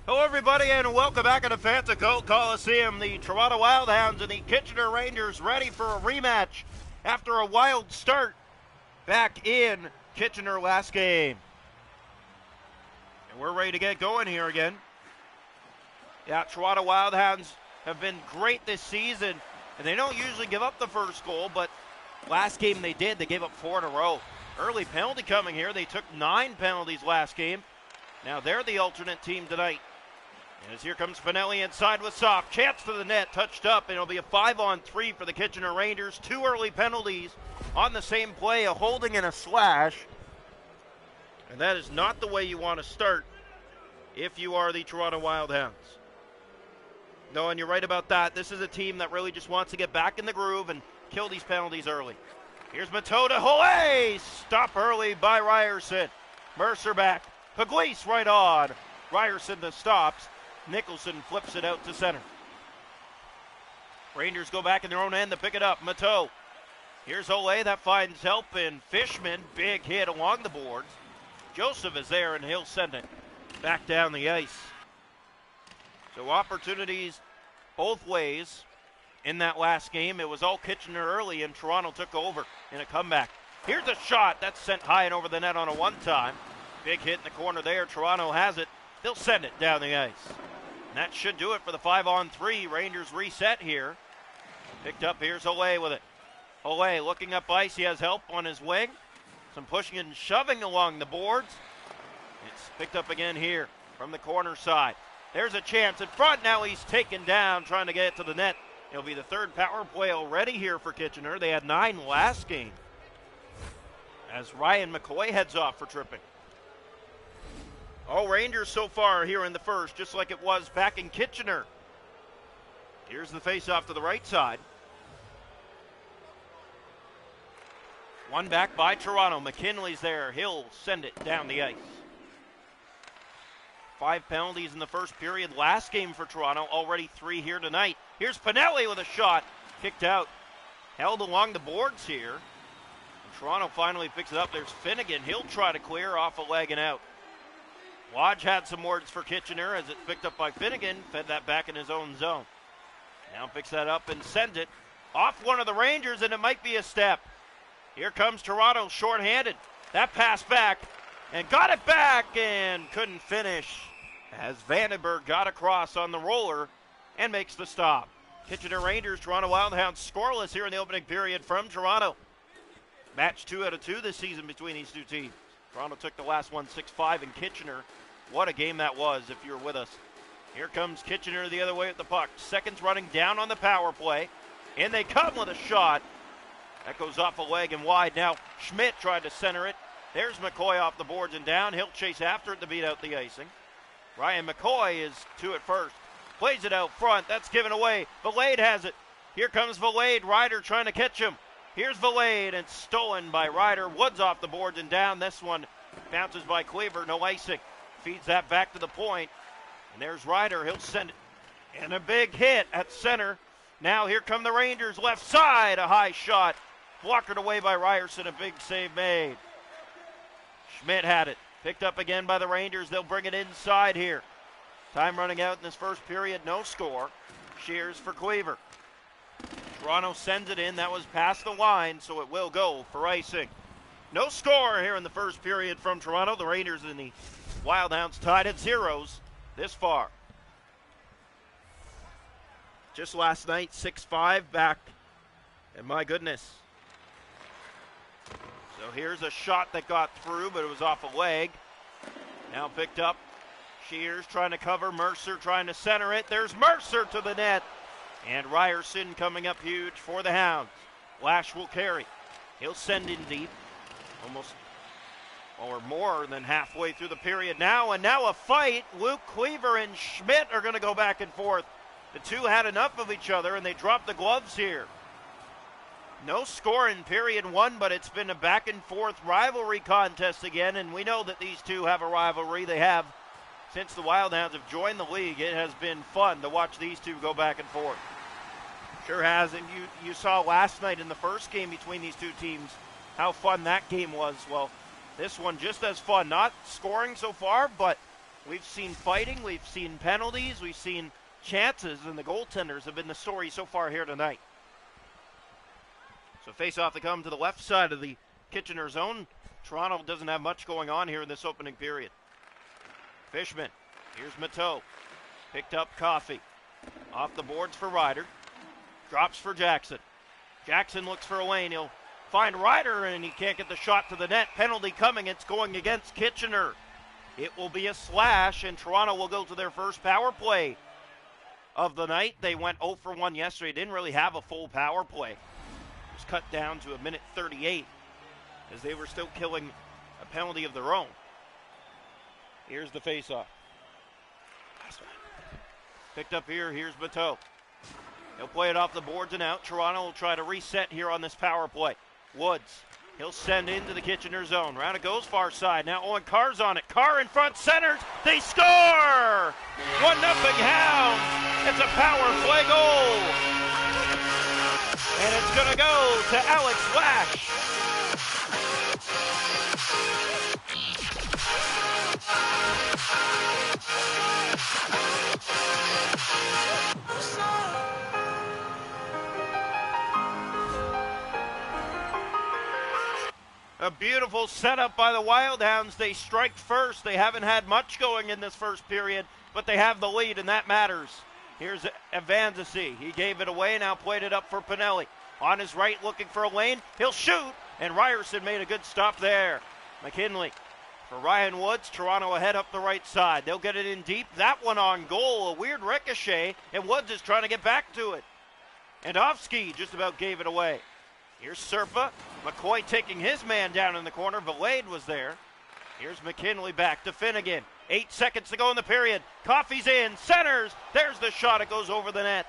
Hello, everybody, and welcome back to the Fantico Coliseum. The Toronto Wildhounds and the Kitchener Rangers ready for a rematch after a wild start back in Kitchener last game. And we're ready to get going here again. Yeah, Toronto Wildhounds have been great this season, and they don't usually give up the first goal, but last game they did. They gave up 4 in a row. Early penalty coming here. They took 9 penalties last game. Now they're the alternate team tonight. As here comes Pinelli inside with Soft. Chance to the net, touched up, and it'll be a 5-on-3 for the Kitchener Rangers. 2 early penalties on the same play, a holding and a slash. And that is not the way you want to start if you are the Toronto Wildhounds. No, and you're right about that. This is a team that really just wants to get back in the groove and kill these penalties early. Here's Matoda. Holley! Stop early by Ryerson. Mercer back. Pugliese right on. Ryerson the stops. Nicholson flips it out to center. Rangers go back in their own end to pick it up. Mateau. Here's Ole, that finds help, and Fishman, big hit along the boards. Joseph is there, and he'll send it back down the ice. So opportunities both ways in that last game. It was all Kitchener early, and Toronto took over in a comeback. Here's a shot that's sent high and over the net on a one-time. Big hit in the corner there. Toronto has it. They'll send it down the ice. And that should do it for the 5-on-3. Rangers reset here. Picked up, here's Ole with it. Ole looking up ice. He has help on his wing. Some pushing and shoving along the boards. It's picked up again here from the corner side. There's a chance in front. Now he's taken down, trying to get it to the net. It'll be the third power play already here for Kitchener. They had 9 last game. As Ryan McCoy heads off for tripping. All Rangers so far here in the first, just like it was back in Kitchener. Here's the face-off to the right side. One back by Toronto. McKinley's there. He'll send it down the ice. 5 penalties in the first period last game for Toronto. Already 3 here tonight. Here's Pinelli with a shot. Kicked out. Held along the boards here. And Toronto finally picks it up. There's Finnegan. He'll try to clear off a leg and out. Lodge had some words for Kitchener as it's picked up by Finnegan. Fed that back in his own zone. Now picks that up and sends it off one of the Rangers, and it might be a step. Here comes Toronto shorthanded. That pass back and got it back and couldn't finish as Vandenberg got across on the roller and makes the stop. Kitchener Rangers, Toronto Wildhounds scoreless here in the opening period from Toronto. Match 2 out of 2 this season between these two teams. Toronto took the last one 6-5 in Kitchener. What a game that was if you were with us. Here comes Kitchener the other way at the puck. Seconds running down on the power play. And they come with a shot. That goes off a leg and wide. Now Schmidt tried to center it. There's McCoy off the boards and down. He'll chase after it to beat out the icing. Ryan McCoy is to it first. Plays it out front. That's given away. Valade has it. Here comes Valade. Ryder trying to catch him. Here's Valade, and stolen by Ryder. Woods off the boards and down. This one bounces by Cleaver. No icing. Feeds that back to the point. And there's Ryder. He'll send it. And a big hit at center. Now here come the Rangers. Left side. A high shot. Blockered away by Ryerson. A big save made. Schmidt had it. Picked up again by the Rangers. They'll bring it inside here. Time running out in this first period. No score. Shears for Cleaver. Toronto sends it in. That was past the line, so it will go for icing. No score here in the first period from Toronto. The Rangers and the Wildhounds tied at 0s this far. Just last night, 6-5 back. And my goodness. So here's a shot that got through, but it was off a leg. Now picked up. Shears trying to cover. Mercer trying to center it. There's Mercer to the net. And Ryerson coming up huge for the Hounds. Lash will carry. He'll send in deep. Almost or more than halfway through the period now. And now a fight. Luke Cleaver and Schmidt are going to go back and forth. The two had enough of each other, and they dropped the gloves here. No score in period 1, but it's been a back and forth rivalry contest again. And we know that these two have a rivalry. They have since the Wildhounds have joined the league. It has been fun to watch these two go back and forth. Sure has, and you saw last night in the first game between these two teams how fun that game was. Well, this one just as fun. Not scoring so far, but We've seen fighting, we've seen penalties, we've seen chances, and the goaltenders have been the story so far here tonight. So face-off to come to the left side of the Kitchener zone. Toronto doesn't have much going on here in this opening period. Fishman, here's Mateau. Picked up Coffey. Off the boards for Ryder. Drops for Jackson. Jackson looks for a lane. He'll find Ryder, and he can't get the shot to the net. Penalty coming. It's going against Kitchener. It will be a slash, and Toronto will go to their first power play of the night. They went 0 for 1 yesterday. Didn't really have a full power play. It was cut down to a minute 38 as they were still killing a penalty of their own. Here's the faceoff. Picked up here. Here's Mateau. He'll play it off the boards and out. Toronto will try to reset here on this power play. Woods. He'll send into the Kitchener zone. Round it goes far side. Now Owen Carr's on it. Carr in front, centers. They score! 1-0 Hounds. It's a power play goal. And it's going to go to Alex Lash. A beautiful setup by the Wildhounds. They strike first. They haven't had much going in this first period, but they have the lead, and that matters. Here's Evanzisi. He gave it away, now played it up for Pinelli. On his right, looking for a lane. He'll shoot, and Ryerson made a good stop there. McKinley for Ryan Woods. Toronto ahead up the right side. They'll get it in deep. That one on goal. A weird ricochet, and Woods is trying to get back to it. Andofsky just about gave it away. Here's Serpa. McCoy taking his man down in the corner. Valade was there. Here's McKinley back to Finnegan. 8 seconds to go in the period. Coffey's in. Centers. There's the shot. It goes over the net.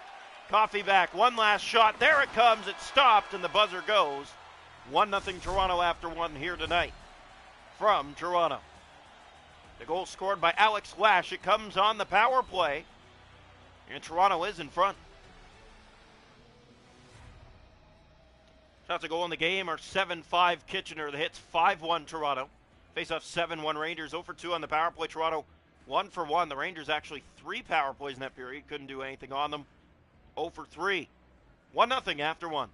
Coffey back. One last shot. There it comes. It's stopped, and the buzzer goes. 1-0 Toronto after one here tonight from Toronto. The goal scored by Alex Lash. It comes on the power play, and Toronto is in front. Shots to goal in the game are 7-5 Kitchener. The hits 5-1 Toronto. Face-off 7-1 Rangers. 0 for 2 on the power play. Toronto 1 for 1. The Rangers actually 3 power plays in that period. Couldn't do anything on them. 0 for 3. 1-0 after one.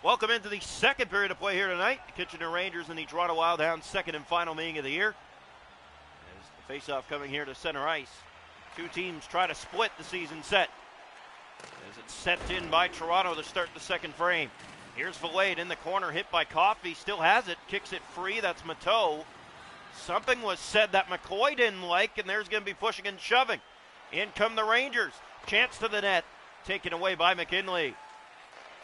Welcome into the second period of play here tonight. The Kitchener Rangers and the Toronto Wildhounds second and final meeting of the year. As the face-off coming here to center ice. Two teams try to split the season set. As it's set in by Toronto to start the second frame. Here's Valade in the corner, hit by Coffey, still has it, kicks it free, that's Mateau. Something was said that McCoy didn't like, and there's going to be pushing and shoving. In come the Rangers, chance to the net, taken away by McKinley.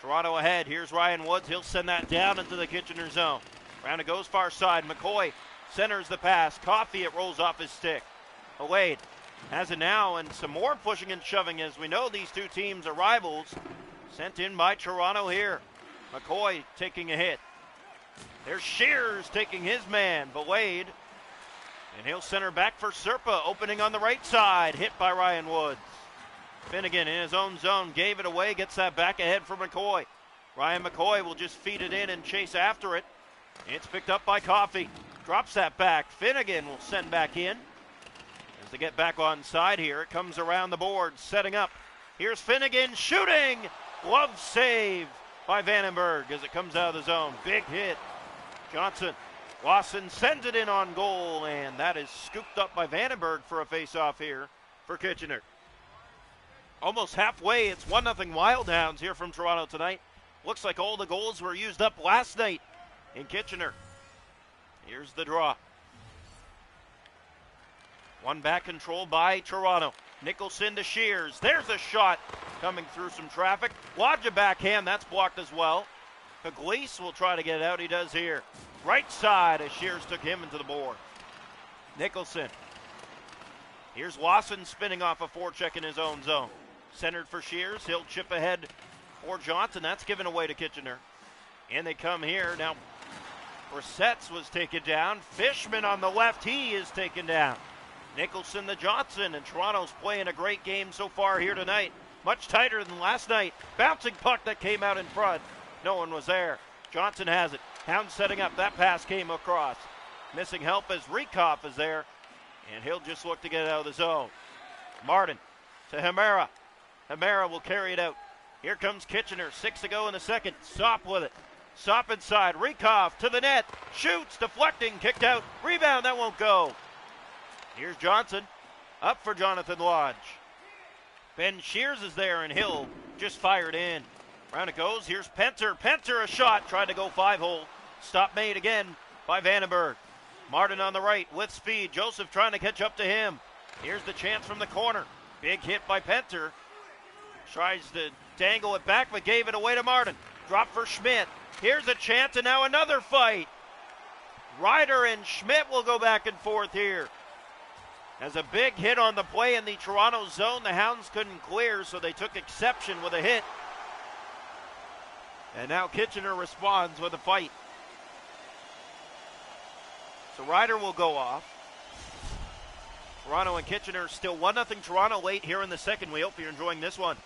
Toronto ahead, here's Ryan Woods, he'll send that down into the Kitchener zone. Round it goes far side, McCoy centers the pass, Coffey, it rolls off his stick. Valade has it now, and some more pushing and shoving as we know these two teams are rivals. Sent in by Toronto here. McCoy taking a hit. There's Shears taking his man, Valade. And he'll center back for Serpa, opening on the right side. Hit by Ryan Woods. Finnegan in his own zone, gave it away, gets that back ahead for McCoy. Ryan McCoy will just feed it in and chase after it. It's picked up by Coffey. Drops that back. Finnegan will send back in. As they get back on side here, it comes around the board, setting up. Here's Finnegan shooting. Glove save by Vandenberg as it comes out of the zone. Big hit. Johnson. Lawson sends it in on goal, and that is scooped up by Vandenberg for a face-off here for Kitchener. Almost halfway, it's 1-0 Wildhounds here from Toronto tonight. Looks like all the goals were used up last night in Kitchener. Here's the draw. One back control by Toronto. Nicholson to Shears. There's a shot coming through some traffic. Wadja backhand, that's blocked as well. Pugliese will try to get it out. He does here. Right side as Shears took him into the board. Nicholson. Here's Lawson spinning off a forecheck in his own zone. Centered for Shears. He'll chip ahead for Johnson. That's given away to Kitchener. And they come here. Now, Brissett's was taken down. Fishman on the left. He is taken down. Nicholson to Johnson, and Toronto's playing a great game so far here tonight. Much tighter than last night. Bouncing puck that came out in front. No one was there. Johnson has it. Hounds setting up. That pass came across. Missing help as Rikoff is there, and he'll just look to get it out of the zone. Martin to Hemera. Hemera will carry it out. Here comes Kitchener, 6 to go in the second. Sop with it. Sop inside. Rikoff to the net. Shoots, deflecting, kicked out. Rebound, that won't go. Here's Johnson. Up for Jonathan Lodge. Ben Shears is there, and Hill just fired in. Round it goes. Here's Penter. Penter a shot. Tried to go 5-hole. Stop made again by Vandenberg. Martin on the right with speed. Joseph trying to catch up to him. Here's the chance from the corner. Big hit by Penter. Tries to dangle it back, but gave it away to Martin. Drop for Schmidt. Here's a chance, and now another fight. Ryder and Schmidt will go back and forth here. As a big hit on the play in the Toronto zone, the Hounds couldn't clear, so they took exception with a hit. And now Kitchener responds with a fight. So Ryder will go off. Toronto and Kitchener still 1-0 Toronto late here in the second. We hope you're enjoying this one.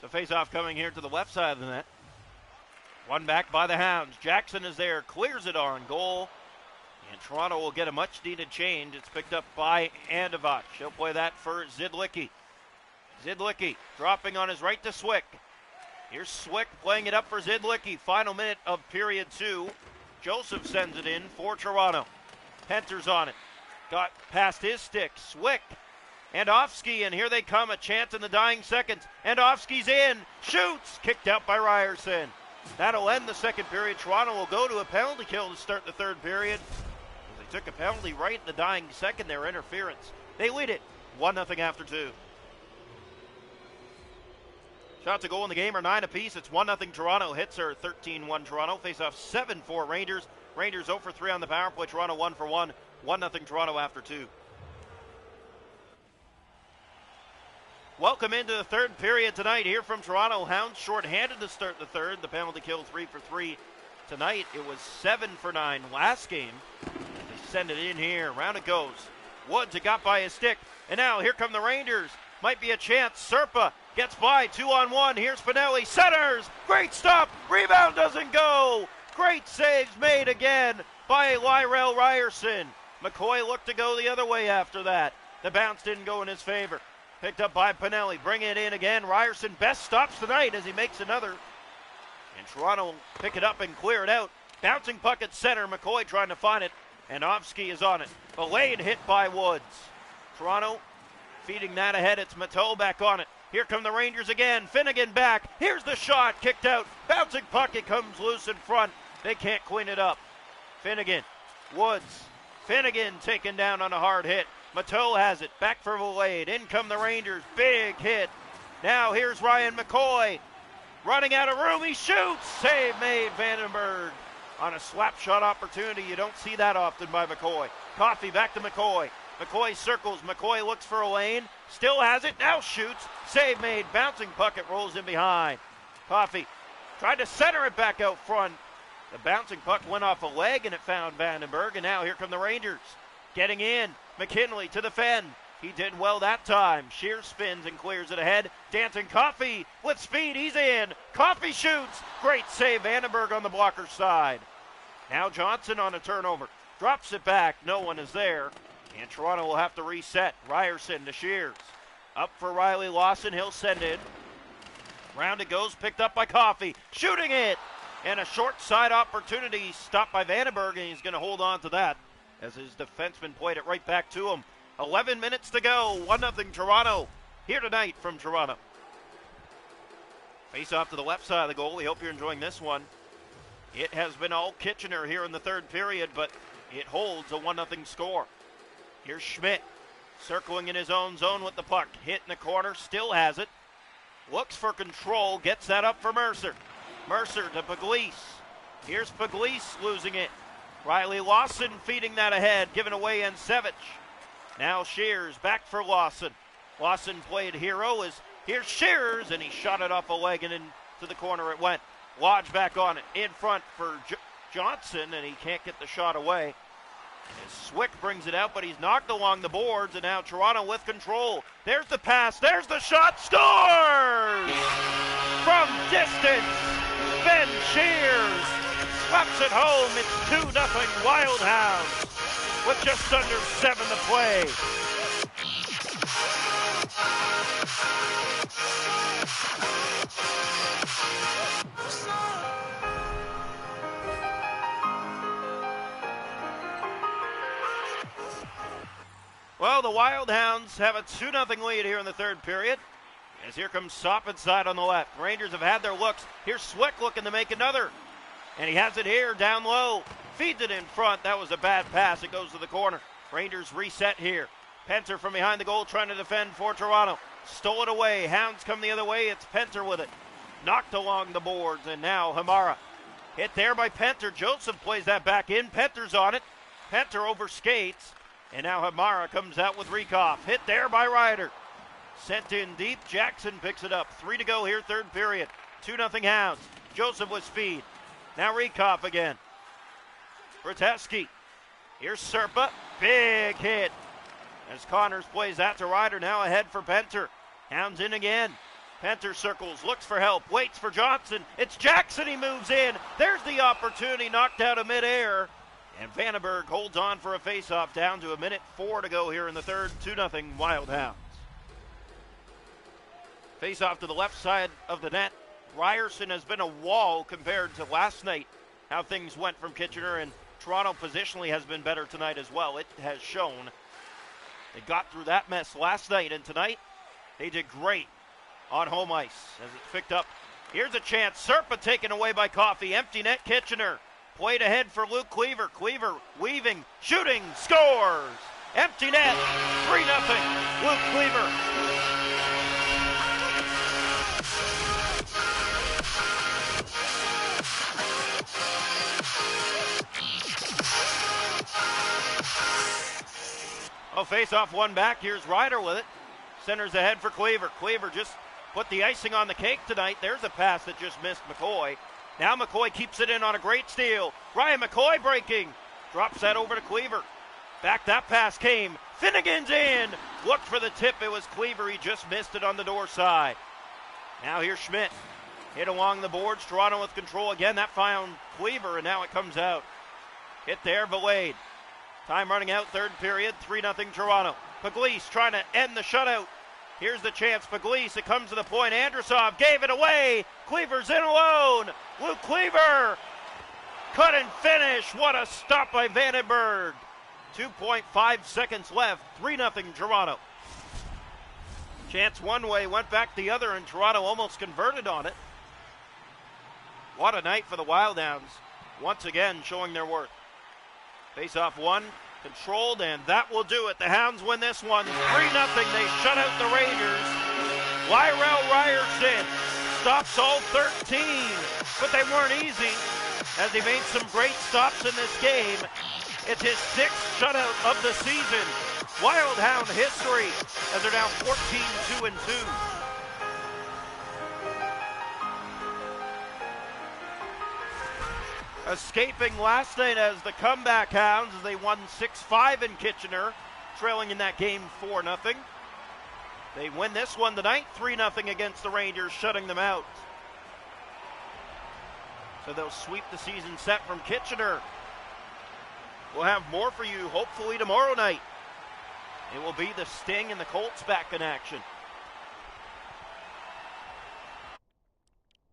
So face-off coming here to the left side of the net. One back by the Hounds. Jackson is there, clears it on goal. And Toronto will get a much-needed change. It's picked up by Andevach. He'll play that for Zidlicki. Zidlicki dropping on his right to Swick. Here's Swick playing it up for Zidlicki. Final minute of period 2. Joseph sends it in for Toronto. Penter's on it. Got past his stick. Swick. Andofsky, and here they come. A chance in the dying seconds. Andofsky's in. Shoots. Kicked out by Ryerson. That'll end the second period. Toronto will go to a penalty kill to start the third period. They took a penalty right in the dying second. Their interference. They lead it 1-0 after 2. Shots to goal in the game are 9 apiece. It's 1-0 Toronto. Hits are 13-1 Toronto. Face-off 7-4 Rangers. Rangers 0 for 3 on the power play. Toronto 1 for 1. 1-0 Toronto after 2. Welcome into the third period tonight here from Toronto. Hounds short-handed to start the third. The penalty kill 3 for 3 tonight. It was 7 for 9 last game. They send it in here. Round it goes. Woods, it got by his stick. And now here come the Rangers. Might be a chance. Serpa gets by, 2-on-1. Here's Pinelli. Centers. Great stop. Rebound doesn't go. Great saves made again by Lyrell Ryerson. McCoy looked to go the other way after that. The bounce didn't go in his favor. Picked up by Pinelli. Bring it in again. Ryerson best stops tonight as he makes another. And Toronto pick it up and clear it out. Bouncing puck at center. McCoy trying to find it. And Ovsky is on it. A lane hit by Woods. Toronto feeding that ahead. It's Matteau back on it. Here come the Rangers again. Finnegan back. Here's the shot. Kicked out. Bouncing puck. It comes loose in front. They can't clean it up. Finnegan. Woods. Finnegan taken down on a hard hit. Matteau has it. Back for Valade. In come the Rangers. Big hit. Now here's Ryan McCoy. Running out of room. He shoots. Save made. Vandenberg on a slap shot opportunity. You don't see that often by McCoy. Coffey back to McCoy. McCoy circles. McCoy looks for a lane. Still has it. Now shoots. Save made. Bouncing puck. It rolls in behind. Coffey tried to center it back out front. The bouncing puck went off a leg and it found Vandenberg. And now here come the Rangers. Getting in. McKinley to defend. He did well that time. Shears spins and clears it ahead. Dancing Coffey with speed. He's in. Coffey shoots. Great save. Vandenberg on the blocker side. Now Johnson on a turnover. Drops it back. No one is there. And Toronto will have to reset. Ryerson to Shears. Up for Riley Lawson. He'll send it. Round it goes. Picked up by Coffey. Shooting it. And a short side opportunity stopped by Vandenberg. And he's going to hold on to that as his defenseman played it right back to him. 11 minutes to go. 1-0 Toronto here tonight from Toronto. Face off to the left side of the goal. We hope you're enjoying this one. It has been all Kitchener here in the third period, but it holds a 1-0 score. Here's Schmidt circling in his own zone with the puck. Hit in the corner, still has it. Looks for control, gets that up for Mercer. Mercer to Pugliese. Here's Pugliese losing it. Riley Lawson feeding that ahead, giving away Ensevich. Now Shears back for Lawson. Lawson played hero. Here's Shears, and he shot it off a leg and into the corner it went. Lodge back on it, in front for Johnson, and he can't get the shot away. Swick brings it out, but he's knocked along the boards, and now Toronto with control. There's the pass, there's the shot, scores! From distance, Ben Shears slaps it home. It's 2-0 Wild Hounds with just under 7 to play. Well, the Wild Hounds have a 2-0 lead here in the third period. As here comes Sopp inside on the left. Rangers have had their looks. Here's Swick looking to make another. And he has it here down low. Feeds it in front. That was a bad pass. It goes to the corner. Rangers reset here. Penter from behind the goal trying to defend for Toronto. Stole it away. Hounds come the other way. It's Penter with it. Knocked along the boards. And now Hamara. Hit there by Penter. Joseph plays that back in. Penter's on it. Penter over skates. And now Hamara comes out with Riekoff. Hit there by Ryder. Sent in deep. Jackson picks it up. 3 to go here, third period. 2-0 Hounds. Joseph with speed. Now Riekoff again. Bratesky. Here's Serpa. Big hit. As Connors plays that to Ryder. Now ahead for Penter. Hounds in again. Penter circles. Looks for help. Waits for Johnson. It's Jackson. He moves in. There's the opportunity. Knocked out of midair. And Vandenberg holds on for a faceoff down to 1:04 to go here in the third. 2-0 Wild Hounds. Faceoff to the left side of the net. Ryerson has been a wall compared to last night. How things went from Kitchener, and Toronto positionally has been better tonight as well. It has shown. They got through that mess last night, and tonight they did great on home ice as it's picked up. Here's a chance. Serpa taken away by Coffey. Empty net Kitchener. Played ahead for Luke Cleaver. Cleaver weaving, shooting, scores. Empty net, 3-0. Luke Cleaver. Oh, face off one back. Here's Ryder with it. Centers ahead for Cleaver. Cleaver just put the icing on the cake tonight. There's a pass that just missed McCoy. Now McCoy keeps it in on a great steal. Ryan McCoy breaking. Drops that over to Cleaver. Back that pass came. Finnegan's in. Looked for the tip. It was Cleaver. He just missed it on the door side. Now here's Schmidt. Hit along the boards. Toronto with control again. That found Cleaver, and now it comes out. Hit there, Valade. Time running out, third period. 3-0 Toronto. Pugliese trying to end the shutout. Here's the chance. Pugliese, it comes to the point. Andrusov gave it away. Cleaver's in alone. Luke Cleaver. Cut and finish. What a stop by Vandenberg. 2.5 seconds left. 3-0 Toronto. Chance one way, went back the other, and Toronto almost converted on it. What a night for the Wild Hounds. Once again showing their worth. Face off one. Controlled, and that will do it. The Hounds win this one 3-0. They shut out the Rangers. Lyrell Ryerson stops all 13, but they weren't easy as he made some great stops in this game. It's his 6th shutout of the season. Wild Hound history as they're now 14-2-2. Escaping last night as the comeback Hounds as they won 6-5 in Kitchener, trailing in that game 4-0. They win this one tonight, 3-0 against the Rangers, shutting them out. So they'll sweep the season set from Kitchener. We'll have more for you hopefully tomorrow night. It will be the Sting and the Colts back in action.